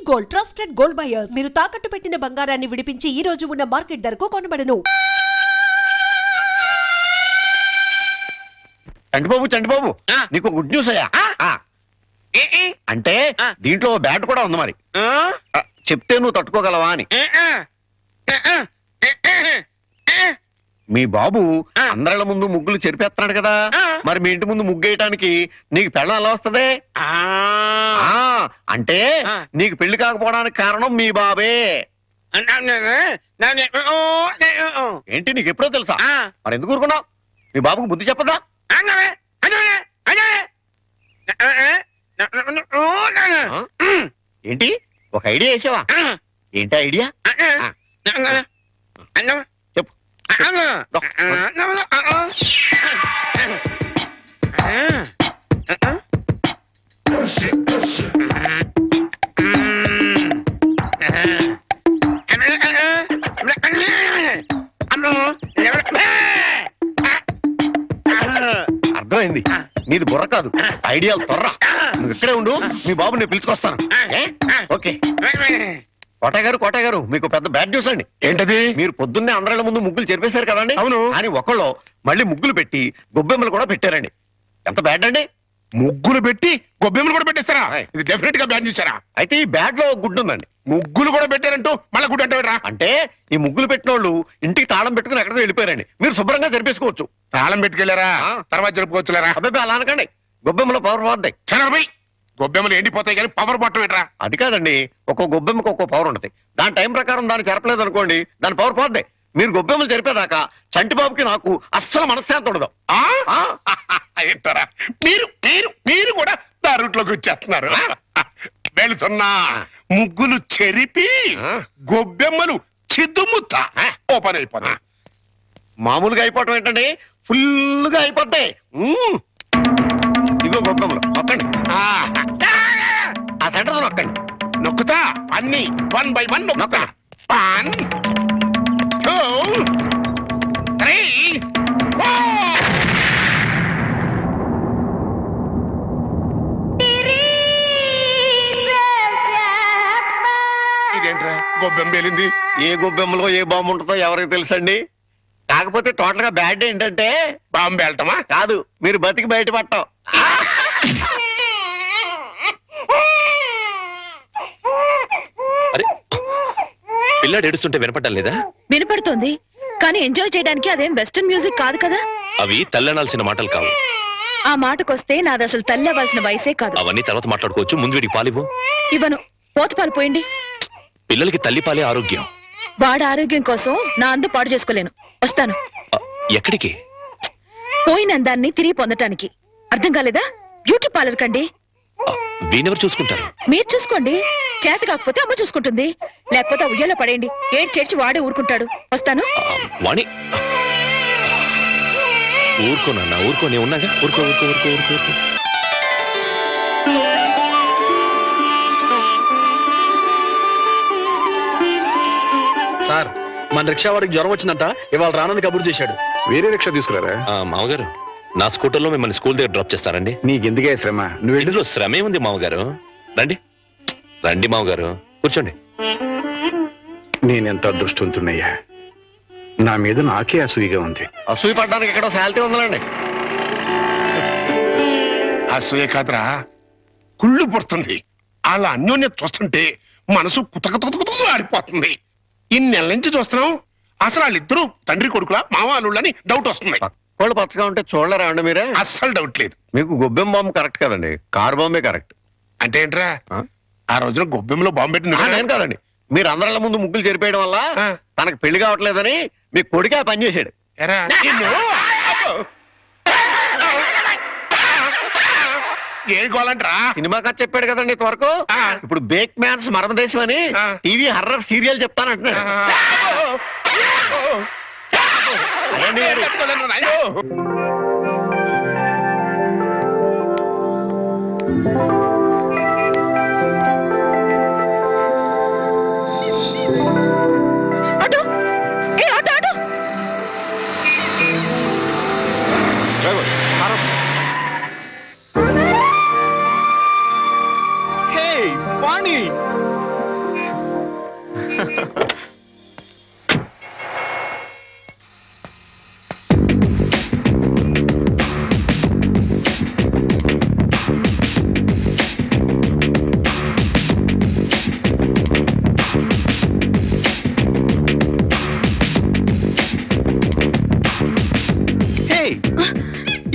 Gold, trusted gold buyers. మీరు తాకట్టు పెట్టిన బంగారాన్ని విడిపించి ఈ రోజు ఉన్న మార్కెట్ ధరకు కొనబడను. చంటిబాబు నీకు గుడ్ న్యూస్ అయ్యా. అంటే దీంట్లో బ్యాట్ కూడా ఉంది మరి. చెప్తే నువ్వు తట్టుకోగలవా అని. మీ బాబు అందరిళ్ళ ముందు ముగ్గులు చెరిపేస్తున్నాడు కదా, మరి మీ ఇంటి ముందు ముగ్గేయటానికి నీకు పెళ్ళం ఎలా వస్తుంది? అంటే నీకు పెళ్లి కాకపోవడానికి కారణం మీ బాబే. ఏంటి నీకు ఎప్పుడో తెలుసా? మరి ఎందుకు ఊరుకున్నావు? మీ బాబుకు బుద్ధి చెప్పదా? ఏంటి ఒక ఐడియా వేసావా? ఏంటి ఐడియా? చెప్పు. అర్థమైంది, నీది బుర్ర కాదు, ఐడియాలు త్వర. నువ్వు ఇక్కడే ఉండు, మీ బాబు నేను పిలుచుకొస్తాను. ఓకే. కోటయ్య గారు మీకు పెద్ద బ్యాడ్ న్యూస్ అండి. ఏంటది? మీరు పొద్దున్నే అందరిళ్ళ ముందు ముగ్గులు చెరిపేశారు కదండి. అవును. అని ఒకళ్ళు మళ్ళీ ముగ్గులు పెట్టి గొబ్బెమ్మలు కూడా పెట్టారండి. ఎంత బ్యాడ్ అండి? ముగ్గులు పెట్టి గొబ్బెమ్మలు కూడా పెట్టేస్తారా? ఇది డెఫినెట్ గా బ్యాన్ చేశారా? అయితే ఈ బ్యాడ్ లో గుడ్డు ఉందండి. ముగ్గులు కూడా పెట్టారంటూ మళ్ళీ గుడ్డు అంటే అంటే ఈ ముగ్గులు పెట్టిన వాళ్ళు ఇంటికి తాళం పెట్టుకుని ఎక్కడికో వెళ్ళిపోయారండి. మీరు శుభ్రంగా జరిపేసుకోవచ్చు. తాళం పెట్టుకెళ్లారా? తర్వాత జరుపుకోవచ్చులేరా? అబ్బాయి అలా అనకండి, గొబ్బెమ్మలో పవర్ పోద్దాయి. చనభై గొబ్బెమ్మలు ఎండిపోతాయి కానీ పవర్ పట్టం ఏంట్రా? అది కాదండి, ఒక్కో గొబ్బెమ్మకి ఒక్కో పవర్ ఉంటుంది. దాని టైం ప్రకారం దాన్ని జరపలేదు అనుకోండి, దాని పవర్ పోద్ది. మీరు గొబ్బెమ్మలు జరిపేదాకా చంటిబాబుకి నాకు అస్సలు మనశ్శాంతి ఉండదు. ఏంటారా మీరు మీరు మీరు కూడా నా రూట్లోకి వచ్చేస్తున్నారు. వెళుతున్నా ముగ్గులు చెరిపి గొబ్బెమ్మలు చిద్దుముత్త ఓపెన్ అయిపోతా. మామూలుగా అయిపోవటం ఏంటండి, ఫుల్గా అయిపోతాయి. ఇదిగో గొబ్బెమ్మలు నొక్కండి. ఆ సెంటర్ నొక్కండి. నొక్కుతా అన్ని 1 by 1 నొక్కుతా. 1 2 3 4. ఇదేంట్రా గొబ్బెమ్మ పేలింది? ఏ గొబ్బెమ్మలో ఏ బాంబు ఉంటుందో ఎవరికి తెలుసండి. కాకపోతే టోటల్ గా బ్యాడ్ ఏంటంటే బాంబు వెళ్ళటమా కాదు, మీరు బతికి బయట పట్టం. పిల్లాడు ఏడుస్తుంటే వినపడ్డం లేదా? వినపడుతోంది, కానీ ఎంజాయ్ చేయడానికి అదేం వెస్టర్న్ మ్యూజిక్ కాదు కదా. అవి తల్లనాల్సిన మాటలు కావు. ఆ మాటకొస్తే నాది అసలు తల్లి అవ్వాల్సిన వయసే కాదు. అవన్నీ తర్వాత మాట్లాడుకోవచ్చు, ముందు వీడికి పాలివ్వు. ఇవ్వను, పోతపాలు పోయండి. పిల్లలకి తల్లి పాలే ఆరోగ్యం. వాడి ఆరోగ్యం కోసం నా అందు పాడు చేసుకోలేను. వస్తాను. ఎక్కడికి? పోయిన అందాన్ని తిరిగి పొందటానికి. అర్థం కాలేదా? బ్యూటీ పార్లర్ కండి. వీణెవరు చూసుకుంటారు? మీరు చూసుకోండి. చేత కాకపోతే అమ్మ చూసుకుంటుంది, లేకపోతే ఉయ్యాలో పడేయండి. ఏడు చేర్చి వాడే ఊరుకుంటాడు. వస్తాను. వాణి ఊరుకోనన్నా, ఊరుకో, నేను ఉన్నాగా. ఊరుకో ఊరుకో ఊరుకో ఊరుకో ఊరుకో. సార్, మన రిక్షా వాడికి జ్వరం వచ్చిందంట, ఇవాళ రానని కబురు చేశాడు. వేరే రిక్షా తీసుకురారా? మామగారు, నా స్కూటర్లో మిమ్మల్ని స్కూల్ దగ్గర డ్రాప్ చేస్తారండి. నీకెందుకే శ్రమ? నువ్వు ఇంట్లో శ్రమే ఉంది మామగారు. రండి రండి మామగారు, కూర్చోండి. నేనెంత అదృష్టవంతున్నయ్యా, నా మీద నాకే అసూయగా ఉంది. అసూయ పడ్డానికి ఎక్కడో శాలిటీ ఉందండి. అసూయ కాదురా, కుళ్ళు పుడుతుంది. వాళ్ళ అన్యోన్యత చూస్తుంటే మనసు కుతకుతకుతకు ఆడిపోతుంది. ఇన్నెల నుంచి చూస్తున్నాం, అసలు వాళ్ళిద్దరూ తండ్రి కొడుకులా మావాళ్ళని డౌట్ వస్తుంది. కోళ్ళు పచ్చగా ఉంటే చూడలేరా అండి మీరే? అస్సలు డౌట్ లేదు. మీకు గొబ్బెమ్మ బాంబు కరెక్ట్ కదండి, కారు బాంబే కరెక్ట్. అంటే ఏంట్రా, ఆ రోజున గొబ్బెమ్మలో బాంబు పెట్టి నేను కాదండి, మీరు అందరిళ్ళ ముందు ముగ్గులు చెరిపేయడం వల్ల తనకు పెళ్లి కావట్లేదని మీ కొడుకే పని చేశాడు. ఏ గోలంట్రా? సినిమా కథ చెప్పాడు కదండి ఇంతవరకు. ఇప్పుడు బేక్ మ్యాన్స్ మరమదేశం అని టీవీ హర్రర్ సీరియల్ చెప్తానంటున్నాడు.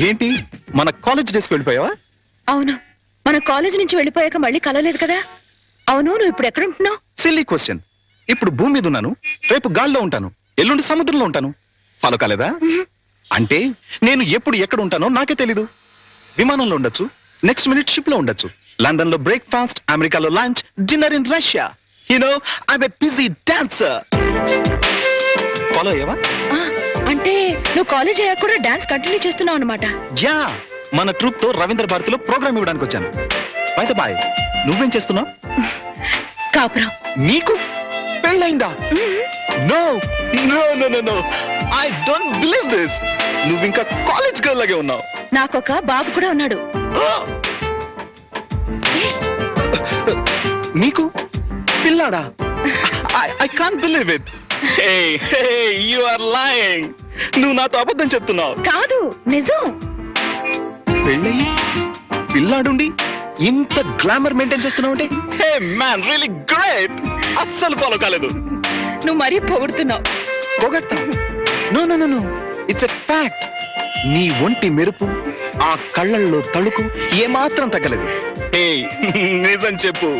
ఏంటి మన కాలేజ్ డేస్కి వెళ్ళిపోయావా? అవును, మన కాలేజ్ నుంచి వెళ్ళిపోయాక మళ్ళీ కలవలేదు కదా. అవును, నువ్వు ఇప్పుడు ఎక్కడ ఉంటున్నావు? Silly question. ఇప్పుడు భూమి మీద ఉన్నాను, రేపు గాల్లో ఉంటాను, ఎల్లుండి సముద్రంలో ఉంటాను. ఫాలో కాలేదా? అంటే నేను ఎప్పుడు ఎక్కడ ఉంటానో నాకే తెలీదు. విమానంలో ఉండొచ్చు, నెక్స్ట్ మినిట్ షిప్ లో ఉండొచ్చు, లండన్ లో బ్రేక్ఫాస్ట్, అమెరికాలో lunch, dinner in Russia. You know I'm a busy dancer. Follow అయ్యావా? అంటే నువ్వు కాలేజ్ అయ్యాక కూడా డాన్స్ కంటిన్యూ చేస్తున్నావు అనమాట. యా, మన ట్రూప్ తో రవీంద్ర భారతిలో ప్రోగ్రామ్ ఇవ్వడానికి వచ్చాను. అయితే బాయ్, నువ్వేం చేస్తున్నావు? కాపురం. నీకు పెళ్ళైందా? No no no no no, I don't believe this. నువ్వు ఇంకా కాలేజ్ గర్ల్ లాగే ఉన్నావు. నాకొక బాబు కూడా ఉన్నాడు. నీకు పిల్లాడా? I can't believe it. Hey hey, you are lying. నువ్వు నాతో అబద్ధం చెప్తున్నావు. కాదు, నిజం. పెళ్ళయి పిల్లాడుండి ఇంత గ్లామర్ మెయింటైన్ చేస్తున్నావు అంటే, హే మ్యాన్, రియల్లీ గ్రేట్. అస్సలు ఫాలో కాలేదు. నువ్వు మరీ పొగుడుతున్నావు. పొగట్టా? No no no no, it's a fact. నీ ఒంటి మెరుపు, ఆ కళ్ళల్లో తళుకు ఏమాత్రం తగ్గలేదు. ఏ నిజం చెప్పు,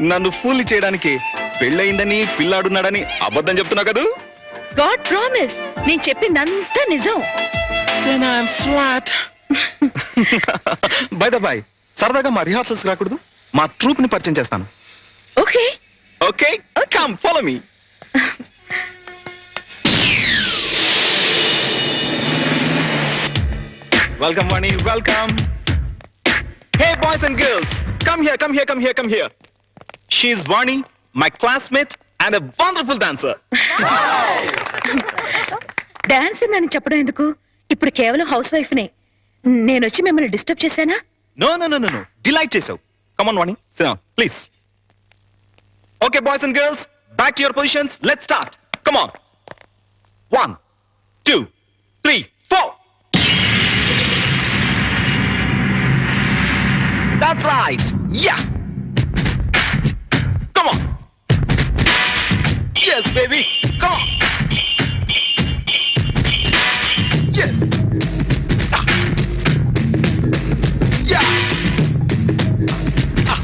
నన్ను ఫూల్ చేయడానికి పెళ్ళయిందని పిల్లాడున్నాడని అబద్ధం చెప్తున్నావు కదూ? గాడ్ ప్రామిస్, నేను చెప్పిందంతా నిజం. ఫ్లాట్. బై ద బై, సరదాగా మా రిహార్సల్స్ రాకూడదు? మా ట్రూప్ ని పరిచయం చేస్తాను. Okay okay, come follow me. Welcome, Vani. Welcome. Hey, boys and girls, come here, come here, come here, come here. She is Vani, my classmate, and a wonderful dancer. Dance నన్ను చెప్పడం ఎందుకు? ఇప్పుడు కేవలం house wife నే. నేను వచ్చి మిమ్మల్ని disturb చేశానా? No, no, no, no, no. Delight చేసావు. Come on, Vani. Sit down, please. Okay, boys and girls, back to your positions. Let's start. Come on. 1, 2, 3, 4. That's right. Yeah. Come on. Yes, baby. Come on. Yes. Ah. Yeah. Ah.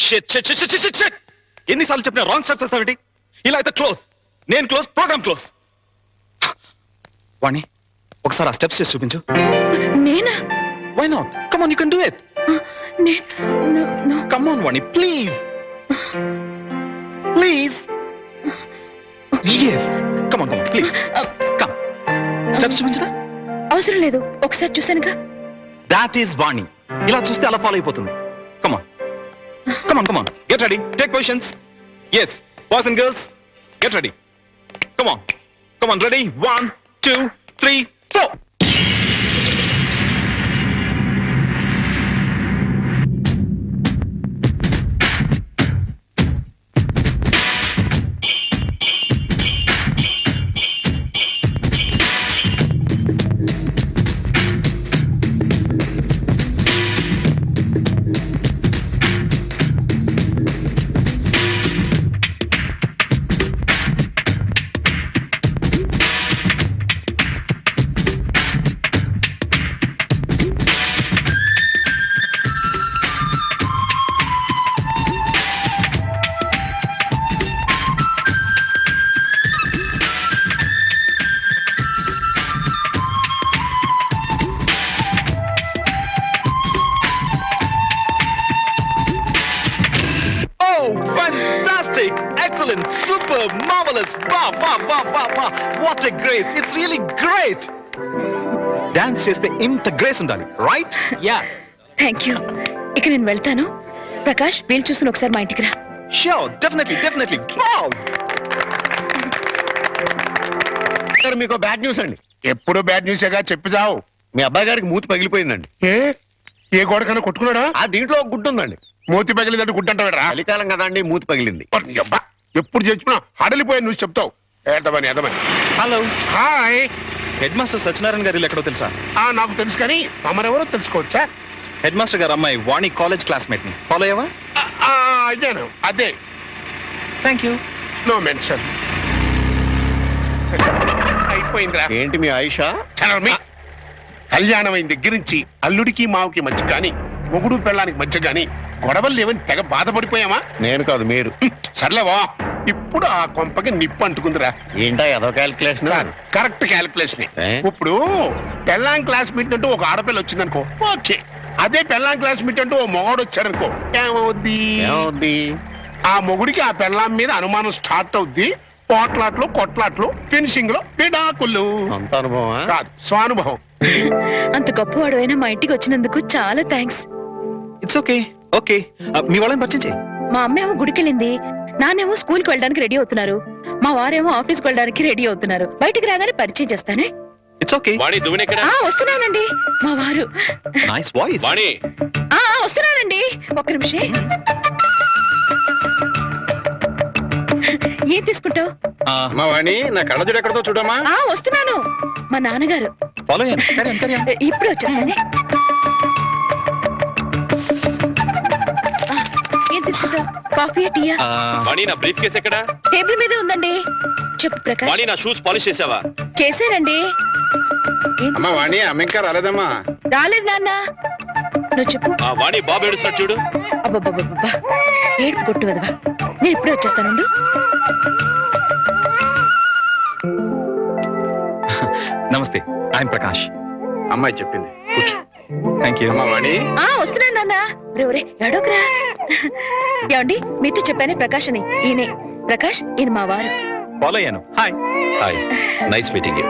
Shit. ఎన్నిసార్లు చెప్పినా wrong steps చేస్తావేంటి? ఇలా అయితే close. నేను close, programme close. వాణి, ఒకసారి ఆ steps చేసి చూపించు. నేనా? Why not? Come on, you can do it. Come on Vani, please please. yes, come on, please. Come. Steps చూపించరా? అవసరం లేదు, ఒకసారి చూశానుగా. దాట్ ఈస్ వాణి. ఇలా చూస్తే అలా ఫాలో అయిపోతుంది. Come on. Come on, come on. Get ready. Take positions. Yes. Boys and girls, get ready. Come on. Come on, ready? 1, 2, 3, 4. excellent, super, marvelous. Wow, wow, wow, wow, wow. What a grace. It's really great. Dance చేస్తే ఇంత grace ఉండాలి, right? Yeah, thank you. ఇక నేను వెళ్తాను. ప్రకాష్ వీలు చూసుకుని ఒకసారి మా ఇంటికి రా. Sure, definitely, definitely. Wow. Sir మీకు బ్యాడ్ న్యూస్ అండి. ఎప్పుడు బ్యాడ్ న్యూసేగా చెప్పి చావు. మీ అబ్బాయి గారికి మూతి పగిలిపోయిందండి. ఏ గోడకన్నా కొట్టుకున్నాడా? ఆ దీంట్లో ఒక గుడ్డు ఉందండి. మూతి పగిలిందంటే గుడ్డంటావేరా? చలికాలం కదా అండి, మూతి పగిలింది. అబ్బా, ఎప్పుడు చెప్పినా హడలిపోయా నువ్వు చెప్తావు. ఏదమని ఏదమని. Hello, hi. Headmaster Satyanarayana గారు ఇల్లు ఎక్కడో తెలుసా? నాకు తెలుసు కానీ తమరెవరో తెలుసుకోవచ్చా? హెడ్ మాస్టర్ గారు అమ్మాయి వాణి కాలేజ్ క్లాస్మేట్ ని. ఫాలో అయ్యావా? అయ్యాను. అదే. Thank you. No mention. అయిపోయిందిరా. ఏంటి మీ ఆయిషా? చనర్మి. కళ్యాణం అయిన దగ్గర నుంచి అల్లుడికి మావుకి మధ్య గాని, మొగుడు పెళ్ళానికి మధ్య గాని గొడవలు లేవని తెగ బాధపడిపోయామా? నేను కాదు, మీరు. సర్లేవా, ఇప్పుడు ఆ కొంపకి నిప్పు అంటుకుందిరా. ఏంటా ఏదో క్యాల్కులేషన్? Correct calculation. ఏ? ఇప్పుడు పెళ్ళాం క్లాస్ మీట్ అంటూ ఒక ఆడపిల్ల వచ్చిందనుకో, ఓకే. అదే పెళ్ళాం క్లాస్ మీట్ అంటూ ఓ మొగాడు వచ్చాడనుకో, ఏమవుద్ది? ఏమవుద్ది? ఆ మొగుడికి ఆ పెళ్ళాం మీద అనుమానం స్టార్ట్ అవుద్ది. పోట్లాట్లు, కొట్లాట్లు, ఫినిషింగ్ లో విడాకులు. అంత అనుభవమా? కాదు, స్వానుభవం. అంత గొప్పవాడు అయినా మా ఇంటికి వచ్చినందుకు చాలా థ్యాంక్స్. It's okay. ఓకే, మీ వాళ్ళని పరిచయం చేయి. మా అమ్మేమో గుడికెళ్ళింది, నానేమో స్కూల్ కి వెళ్ళడానికి రెడీ అవుతున్నారు, మా వారేమో ఆఫీస్కి వెళ్ళడానికి రెడీ అవుతున్నారు. బయటికి రాగానే పరిచయం చేస్తానే. It's okay. వాణి దువ్వెన ఎక్కడ? వస్తున్నానండి. మా వారు. Nice voice. వాణి, వస్తున్నానండి, ఒక్క నిమిషం. ఏం తీసుకుంటావు? మా వాణి, నా కళ్ళజోడు ఎక్కడతో చూడమ్మా. వస్తున్నాను. మా నాన్నగారు. ఫాలో అయ్యాను. ఇప్పుడు వచ్చేస్తానే. ఏం తీసుకుంటావు? కాఫీ, టీయా? వాణి నా బ్రీఫ్ కేస్ ఎక్కడ? టేబుల్ మీదే ఉందండి. చెప్పు ప్రకాష్. వాణి నా షూస్ పాలిష్ చేసావా? చేశానండి. అమ్మా వాణి, అమ్మ ఇంకా రాలేదమ్మా. రాలేదు నాన్న. నువ్వు చెప్పు. వాణి బాబు ఏడుస్తాడు చూడు. అబ్బబ్బబ్బబ్బా, ఏడుపు కొట్టు వదవా. నేను ఇప్పుడే వచ్చేస్తానండు. నమస్తే, ఐఎమ్ ప్రకాష్. అమ్మాయి చెప్పింది, కూర్చో. Thank you. అమ్మా వాణి. వస్తున్నాను నాన్న. రే ఎడోకరా. ఏమండి, మీతో చెప్పానే ప్రకాష్ అని. ఈయనే ప్రకాష్, ఈయన మా వారు. ఫాలో అయ్యాను. Hi. Hi, nice meeting.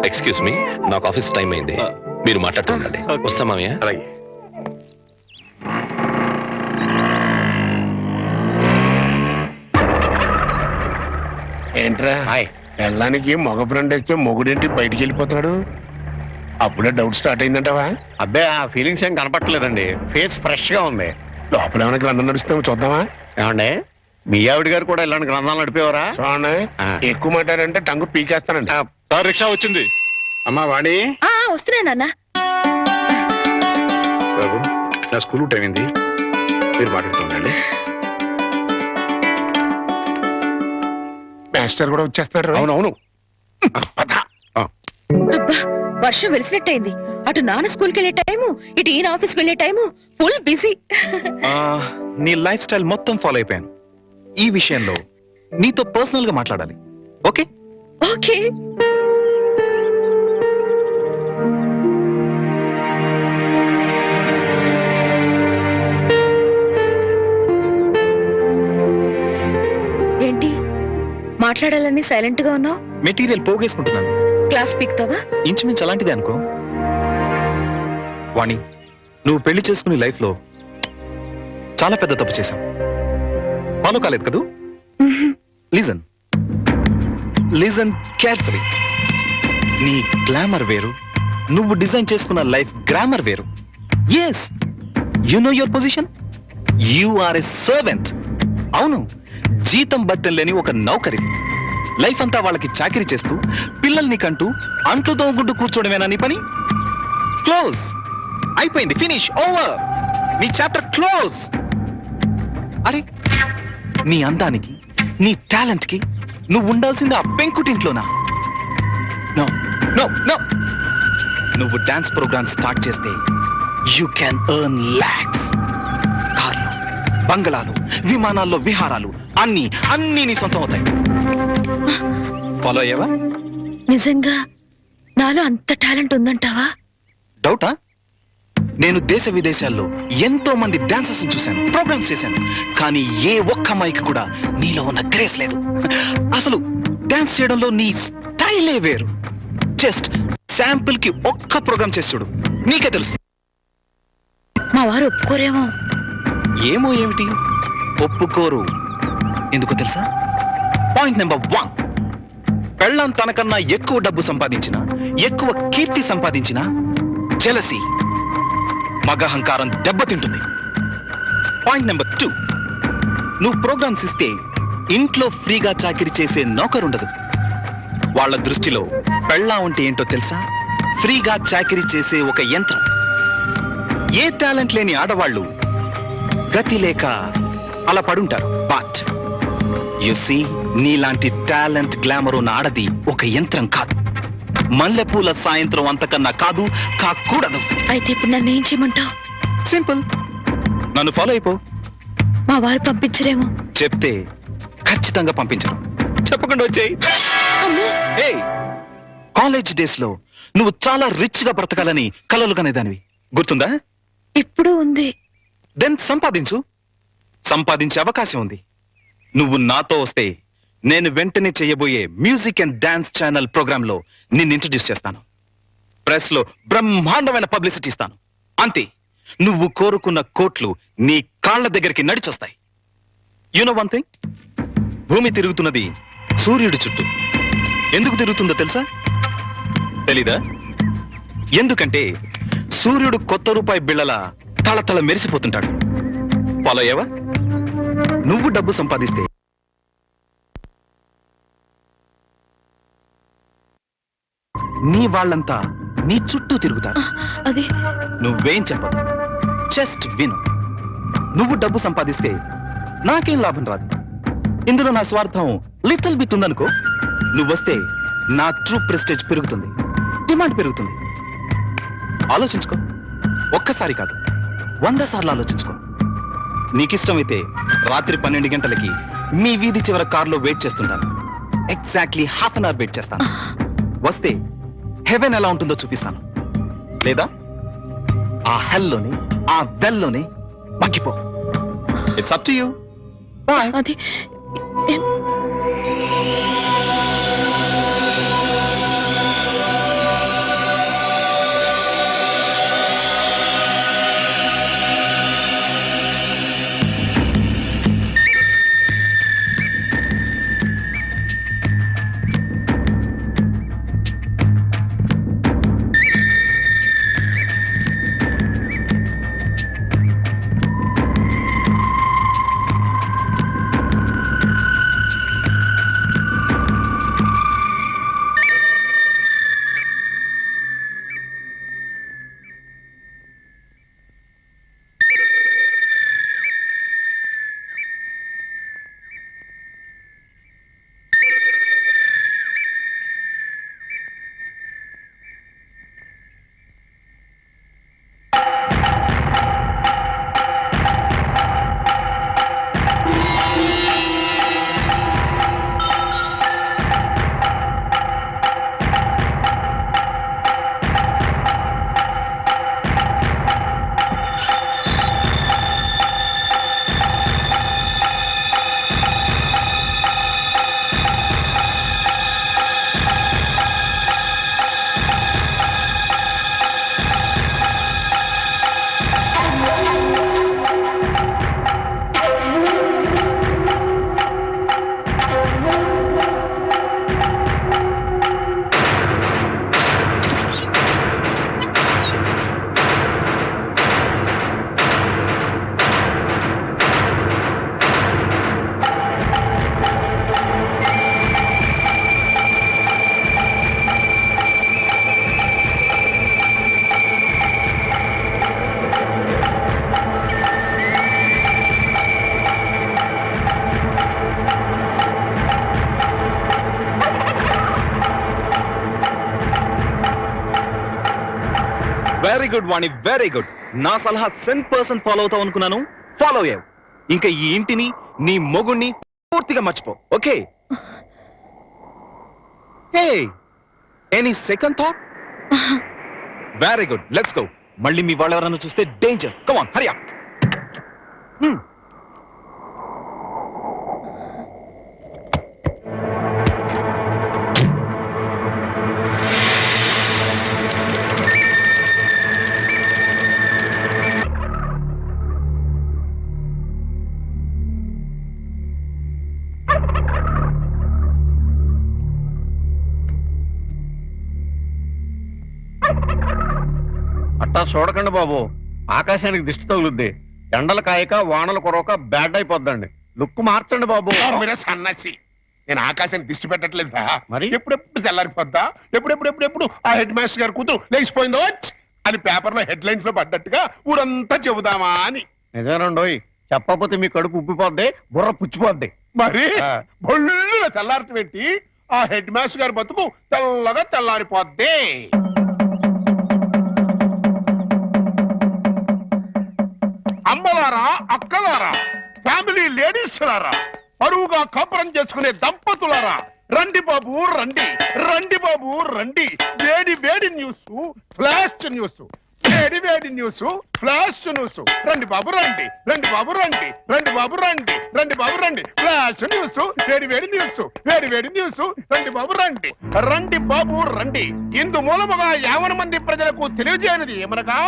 Excuse me, నాకు ఆఫీస్ టైం అయింది. మీరు మాట్లాడుతూ ఉండండి. వస్తా మామయ్య. అలాగే. ఏంట్రా? హాయ్. పెళ్ళానికి మగ ఫ్రెండ్ వేస్తే మొగుడేంటి బయటికి వెళ్ళిపోతున్నాడు? అప్పుడే డౌట్ స్టార్ట్ అయిందంటావా? అబ్బే, ఆ ఫీలింగ్స్ ఏం కనపట్లేదండి. ఫేస్ ఫ్రెష్ గా ఉంది. లోపల ఏమైనా గ్రంథం నడుస్తామో చూద్దామా? ఏమండి, మీ ఆవిడ గారు కూడా ఇలాంటి గ్రంథాలు నడిపేవారా? చూడండి, ఎక్కువ మాట్లాడంటే టంగు పీకేస్తానండి. సార్, రిక్షా వచ్చింది. అమ్మా వాణి. వస్తున్నాను నాన్న. బాబు, నా స్కూల్ టైం అయింది, మీరు మాట్లాడుతుండండి. మాస్టర్ కూడా వచ్చేస్తున్నారు. అవునవును. అబ్బా, వర్షం వెలిసినట్టయింది. అటు నాన్న స్కూల్కి వెళ్ళే టైము, ఇటు ఈయన ఆఫీస్కి వెళ్ళే టైము. Full busy. నీ లైఫ్ స్టైల్ మొత్తం ఫాలో అయిపోయాను. ఈ విషయంలో నీతో పర్సనల్ గా మాట్లాడాలి. ఓకే? ఓకే. ఏంటి మాట్లాడాలని సైలెంట్ గా ఉన్నావు? మెటీరియల్ పోగేసుకుంటున్నాను. క్లాస్ పీక్తావా? ఇంచుమించు అలాంటిదే అనుకో. వాణి, నువ్వు పెళ్లి చేసుకునే లైఫ్ లో చాలా పెద్ద తప్పు చేశావు. ఫాలో కాలేదు కదూ? Listen carefully. నీ గ్లామర్ వేరు, నువ్వు డిజైన్ చేసుకున్న లైఫ్ గ్రామర్ వేరు. Yes, you know your position. You are a servant. అవును, జీతం బత్తెం లేని ఒక నౌకరి. లైఫ్ అంతా వాళ్ళకి చాకరీ చేస్తూ పిల్లల్ని కంటూ అంట్లు తోగుంటూ కూర్చోవడమేనా నీ పని? క్లోజ్. అయిపోయింది, ఫినిష్, ఓవర్. నీ చాప్టర్ క్లోజ్. అరే, నీ అందానికి, నీ టాలెంట్ కి నువ్వు ఉండాల్సింది ఆ పెంకుటింట్లోనా? No no no. నువ్వు డాన్స్ ప్రోగ్రామ్ స్టార్ట్ చేస్తే యూ క్యాన్ ఎర్న్ లాక్స్. కార్లు, బంగళాలు, విమానాల్లో విహారాలు, అన్ని నీ సొంతం అవుతాయి. ఫాలో అయ్యావా? నిజంగా నాలో అంత టాలెంట్ ఉందంటావా? డౌటా? నేను దేశ విదేశాల్లో ఎంతో మంది డాన్సర్స్ చూశాను, ప్రోగ్రామ్స్ చేశాను, కానీ ఏ ఒక్క అమ్మాయికి కూడా నీలో ఉన్న గ్రేస్ లేదు. అసలు డాన్స్ చేయడంలో నీ స్టైలే వేరు. జస్ట్ శాంపుల్ కి ఒక్క ప్రోగ్రామ్ చేసి చూడు, నీకే తెలుసు. మా వారు ఒప్పుకోరేమో. ఏమో ఏమిటి, ఒప్పుకోరు. ఎందుకో తెలుసా? పాయింట్ నెంబర్ 1, పెళ్ళాం తనకన్నా ఎక్కువ డబ్బు సంపాదించిన, ఎక్కువ కీర్తి సంపాదించిన జెలసీ, మగహంకారం దెబ్బతింటుంది. పాయింట్ నెంబర్ 2, నువ్వు ప్రోగ్రామ్స్ ఇస్తే ఇంట్లో ఫ్రీగా చాకిరీ చేసే నౌకరుండదు. వాళ్ళ దృష్టిలో పెళ్ళాం అంటే ఏంటో తెలుసా? ఫ్రీగా చాకిరీ చేసే ఒక యంత్రం. ఏ టాలెంట్ లేని ఆడవాళ్ళు గతి లేక అలా పడుంటారు. బట్ యు సీ, నీలాంటి టాలెంట్ గ్లామర్ ఉన్న ఆడది ఒక యంత్రం కాదు. మల్లెపూల సాయంత్రం అంతకన్నా కాదు, కాకూడదు. అయితే ఇప్పుడు నన్ను ఏం చేయమంటావు? సింపుల్, నన్ను ఫాలో అయిపో. మా వారు పంపించరేమో. చెప్తే ఖచ్చితంగా పంపించరు. చెప్పకుండా వచ్చేయి. కాలేజ్ డేస్ లో నువ్వు చాలా రిచ్ గా బ్రతకాలని కలలు కనేదానివి, గుర్తుందా? ఇప్పుడు ఉంది. దెన్ సంపాదించు. సంపాదించే అవకాశం ఉంది. నువ్వు నాతో వస్తే నేను వెంటనే చేయబోయే music and dance channel program లో నిన్ను ఇంట్రడ్యూస్ చేస్తాను. ప్రెస్ లో బ్రహ్మాండమైన పబ్లిసిటీ ఇస్తాను. అంతే, నువ్వు కోరుకున్న కోట్లు నీ కాళ్ల దగ్గరికి నడిచొస్తాయి. యు నో వన్ థింగ్, భూమి తిరుగుతున్నది సూర్యుడి చుట్టూ. ఎందుకు తిరుగుతుందో తెలుసా? తెలీదా? ఎందుకంటే సూర్యుడు కొత్త రూపాయి బిళ్ళలా తళతళ మెరిసిపోతుంటాడు. ఫాలో అయ్యావా? నువ్వు డబ్బు సంపాదిస్తే నీ వాళ్ళంతా నీ చుట్టూ తిరుగుతారు. అది నువ్వేం చెప్పదు, జస్ట్ విను. నువ్వు డబ్బు సంపాదిస్తే నాకేం లాభం రాదు. ఇందులో నా స్వార్థం లిటిల్ బిట్ ఉందనుకో. నువ్వొస్తే నా ట్రూ ప్రెస్టేజ్ పెరుగుతుంది, డిమాండ్ పెరుగుతుంది. ఆలోచించుకో. ఒక్కసారి కాదు, 100 సార్లు ఆలోచించుకో. నీకిష్టమైతే రాత్రి 12 గంటలకి మీ వీధి చివర కారులో వెయిట్ చేస్తుంటాను. Exactly half an hour wait చేస్తాను. వస్తే హెవెన్ ఎలా ఉంటుందో చూపిస్తాను. లేదా ఆ హెల్లోనే, ఆ వెల్లోనే మగ్గిపో. It's up to you. Bye. అది very good Vani, very good. నా సలహా 100% ఫాలో అవుతావు అనుకున్నాను. ఫాలో అయ్యావు. ఇంకా ఈ ఇంటిని, నీ మొగుణ్ణి పూర్తిగా మర్చిపో. Okay? Hey, any second thought? Very good, let's go. మళ్ళీ మీ వాళ్ళు ఎవరైనా చూస్తే danger. Come on Hari up. అట్టా చూడకండి బాబు, ఆకాశానికి దిష్టి తగులుద్ది. ఎండలు కాయక వానలు కొరవక బ్యాడ్ అయిపోద్దండి. లుక్ మార్చండి బాబు. మీరే సన్నాసి. నేను ఆకాశాన్ని దిష్టి పెట్టట్లేదు మరి? ఎప్పుడెప్పుడు తెల్లారిపోద్దా, ఎప్పుడెప్పుడు ఆ హెడ్ మాస్టర్ గారు కూతురు లేచిపోయిందో అని పేపర్ లో హెడ్ లైన్స్ లో పడ్డట్టుగా ఊరంతా చెబుదామా అని. నిజమేనండోయ్, చెప్పకపోతే మీ కడుపు ఉబ్బిపోద్ది, బుర్ర పుచ్చిపోద్ది. మరి ఆ. బొల్లు తెల్లారటం పెట్టి ఆ హెడ్ మాస్టర్ గారి బతుకు తెల్లగా తెల్లారిపోద్ది. అమ్మలారా, అక్కలారా, ఫ్యామిలీ లేడీస్ లారా, పరువుగా కాపురం చేసుకునే దంపతులారా, రండి బాబు రండి, రండి బాబు రండి. వేడి వేడి న్యూస్, ఫ్లాష్ న్యూస్, వేడి వేడి న్యూస్, ఫ్లాష్ న్యూస్. రండి బాబు రండి, రండి బాబు రండి, రండి బాబు రండి, రండి బాబు రండి. ఫ్లాష్ న్యూస్, వేడి వేడి న్యూస్, వేడి వేడి న్యూస్. రండి బాబు రండి, రండి బాబు రండి. ఇందు మూలముగా 50 మంది ప్రజలకు తెలియజేయనిది ఏమనగా,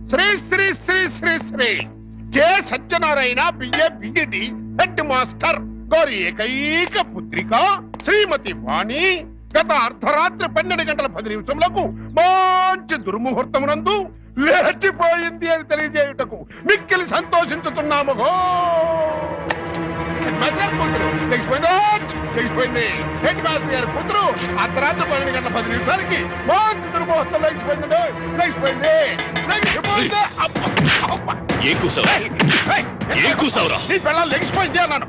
Shri Shri Shri Shri Shri K Satyanarayana BA BEd head master గారి ఏకైక పుత్రిక శ్రీమతి వాణి గత అర్ధరాత్రి 12 గంటల 10 నిమిషములకు మంచి దుర్ముహూర్తమునందు లేచిపోయింది అని తెలియజేయుటకు మిక్కిలి సంతోషించుతున్నాము. లేచిపోయింది హెడ్ మాస్టర్ గారి కూతురు అర్ధరాత్రి 12 గంటల 10 నిమిషాలకి మంచి దుర్ముహూర్తం లేచిపోయింది. లేచిపోయింది. నీ పిల్లలు లెగిసిపోయింది అన్నాను.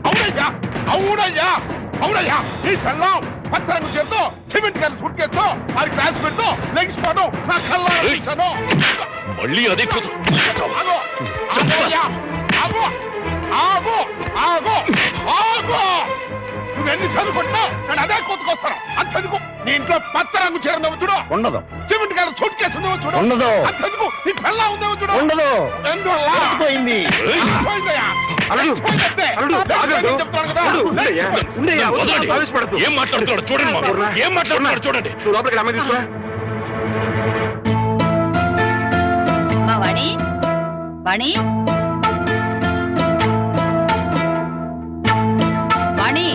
అవునయ్యా, అవునయ్యా, అవునయ్యా. నీ పిల్లం పచ్చరంగు చేత్తో సిమెంట్ గారి సూట్ కేసుతో అది క్లాస్ పెడుతూ లెగిసిపోవడం నా కళ్ళ మళ్ళీ అదే ఆగు, ఆగయ్యా, ఆగు, ఆగు, ఆగు, ఆగు. నువ్వెన్నిసార్లు కొట్టినా నేను అదే కోతుకొస్తాను. అంతెందుకు నీ ఇంట్లో పచ్చ రంగు చీర ఉందేమో చూడు, ఉండదు. సిమెంట్ గారు సూట్ కేసు ఉందేమో చూడు, ఉండదు. అంతెందుకు నీ పిల్ల ఉందేమో చూడు, ఉండదు. ఎందువల్ల పోయింది. పోయిందయ్యా. అల్లుడు, పోయిందంటే. అల్లుడు, లేచిపోయిందని చెప్తున్నాను కదా. ఏం మాట్లాడుతున్నాడు చూడండి మామ. ఏం మాట్లాడుతున్నాడు చూడండి. నువ్వు లోపలికి అమ్మాయి తీసుకురా. మా వాణి, వాణి, వాణి.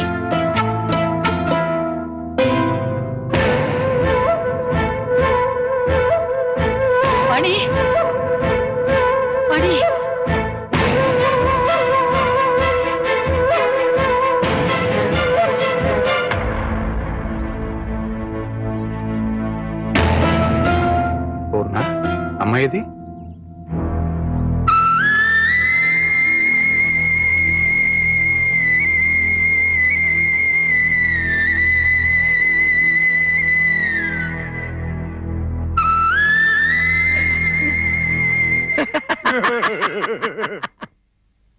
వాణి, వాణి. పూర్ణ, అమ్మాయిది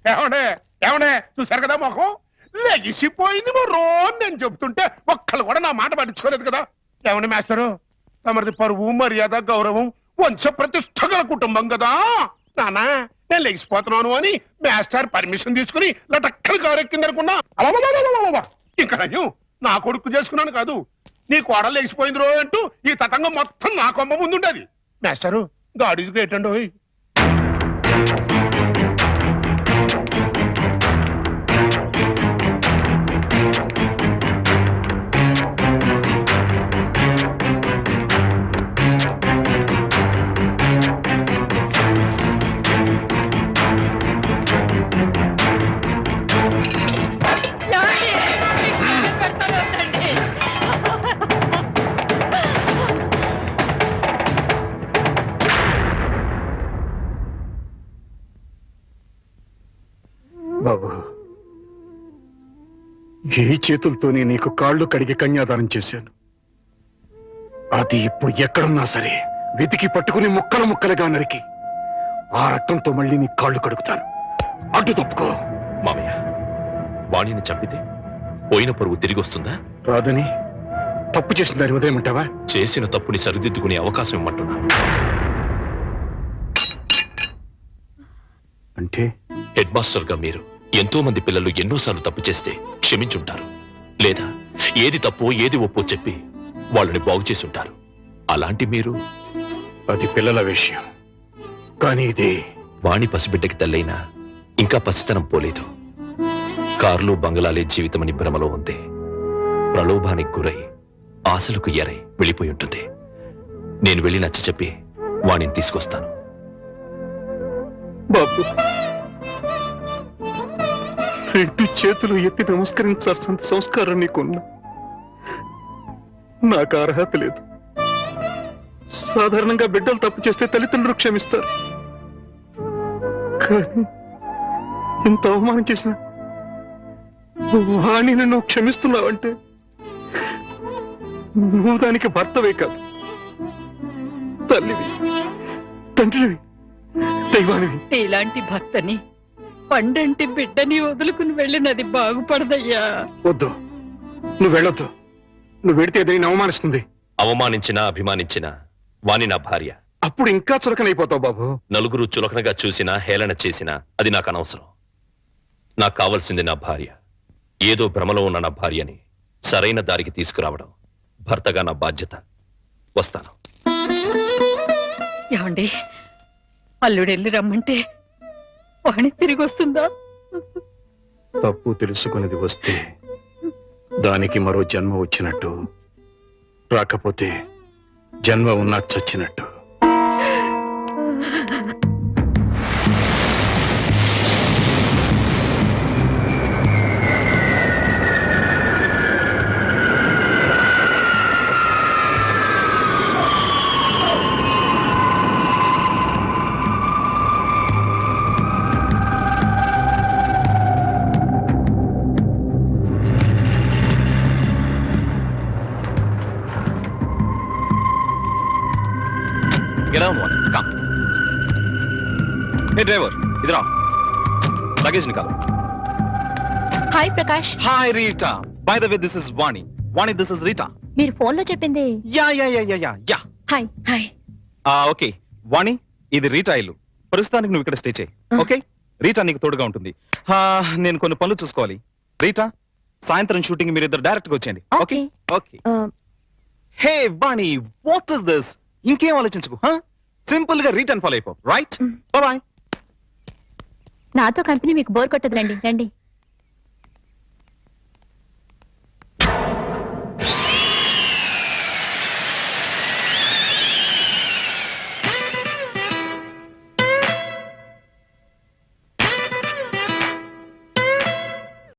ఏమండే, ఏమండే, చూశారు కదా మొహం లెగిసిపోయింది మరో నేను చెబుతుంటే ఒక్కళ్ళు కూడా నా మాట పట్టించుకోలేదు కదా. ఏమండి మాస్టరు, తమరిది పరువు మర్యాద గౌరవం వంశ ప్రతిష్ట గల కుటుంబం కదా. నానా నేను లెగిసిపోతున్నాను అని మాస్టర్ పర్మిషన్ తీసుకుని లటక్కలు కారెక్కిందనుకున్నా. ఇంకా నయ్యం నా కొడుకు చేసుకున్నాను కాదు, నీ కోడలు లెగిసిపోయింది రో అంటూ ఈ తతంగం మొత్తం నా కొమ్మ ముందుండేది. మాస్టరు గాడికి గ్రేటండి. బాబు, ఈ చేతులతోనే నీకు కాళ్ళు కడిగి కన్యాదానం చేశాను. అది ఇప్పుడు ఎక్కడున్నా సరే వెతికి పట్టుకుని ముక్కలు ముక్కలుగా నరికి ఆ రక్తంతో మళ్ళీ నీ కాళ్ళు కడుగుతాను. అడ్డు తప్పుకో. మామయ్య, వాణిని చంపితే పోయిన పరువు తిరిగి వస్తుందా? రాదని తప్పు చేసిన దాని వదిలేమంటావా? చేసిన తప్పుని సరిదిద్దుకునే అవకాశం ఇమ్మంటున్నా. అంటే హెడ్ మాస్టర్ గా మీరు ఎంతో మంది పిల్లలు ఎన్నోసార్లు తప్పు చేస్తే క్షమించుంటారు, లేదా ఏది తప్పో ఏది ఒప్పో చెప్పి వాళ్ళని బాగు చేసి ఉంటారు. అలాంటి మీరు అది పిల్లల విషయం, కానీ ఇది వాణి పసిబిడ్డకి తల్లైనా ఇంకా పసితనం పోలేదు. కార్లు బంగళాలే జీవితమని భ్రమలో ఉంది. ప్రలోభానికి గురై ఆశలకు ఎరై వెళ్ళిపోయి ఉంటుంది. నేను వెళ్ళి నచ్చ చెప్పి వాణిని తీసుకొస్తాను. బాబు, రెండు చేతులు ఎత్తి నమస్కరించాల్సిన సంస్కారం నీకున్నా నాకు అర్హత లేదు. సాధారణంగా బిడ్డలు తప్పు చేస్తే తల్లిదండ్రులు క్షమిస్తారు, కానీ ఇంత అవమానం చేసిన వాణిని నువ్వు క్షమిస్తున్నావంటే నువ్వు దానికి భర్తవే కాదు, తల్లివి, తండ్రివి, దైవానివి. ఇలాంటి భర్తని పండంటి బిడ్డని వదులుకుని వెళ్ళినది బాగుపడదయ్యా. వద్దు, నువ్వు వెళ్ళొద్దు. నువ్వు వెడితే ఏదైనా అవమానిస్తుంది. అవమానించినా అభిమానించినా వాణి నా భార్య. అప్పుడు ఇంకా చులకనైపోతావు బాబు. నలుగురు చులకనగా చూసినా హేళన చేసినా అది నాకు అనవసరం. నాకు కావాల్సింది నా భార్య. ఏదో భ్రమలో ఉన్న నా భార్యని సరైన దారికి తీసుకురావడం భర్తగా నా బాధ్యత. వస్తాను. ఏమండి, అల్లుడెళ్ళి రమ్మంటే వాణి తిరిగి వస్తుందా? తప్పు తెలుసుకునేది వస్తే దానికి మరో జన్మ వచ్చినట్టు, రాకపోతే జన్మ ఉన్నా చచ్చినట్టు. Get on one. Come. Hey driver, इधर आओ. Luggage निकालो. Hi Prakash. Hi Rita. By the way, this is Vani. Vani, this is Rita. మీరు ఫోన్ లో చెప్పింది. Yeah. Hi hi. ఓకే వాణి, ఇది రీటా ఇల్లు. ప్రస్తుతానికి నువ్వు ఇక్కడ స్టే చేయి. ఓకే, రీటా నీకు తోడుగా ఉంటుంది. నేను కొన్ని పనులు చూసుకోవాలి. రీటా, సాయంత్రం షూటింగ్ మీరిద్దరు డైరెక్ట్ గా వచ్చేయండి. Okay okay. Hey Vani, what is this? ఇంకేం ఆలోచించుకో. సింపుల్ గా రిటర్న్ ఫాలో అయిపో. Right, bye. నాతో కంపెనీ మీకు బోర్ కొట్టదులండి, రండి.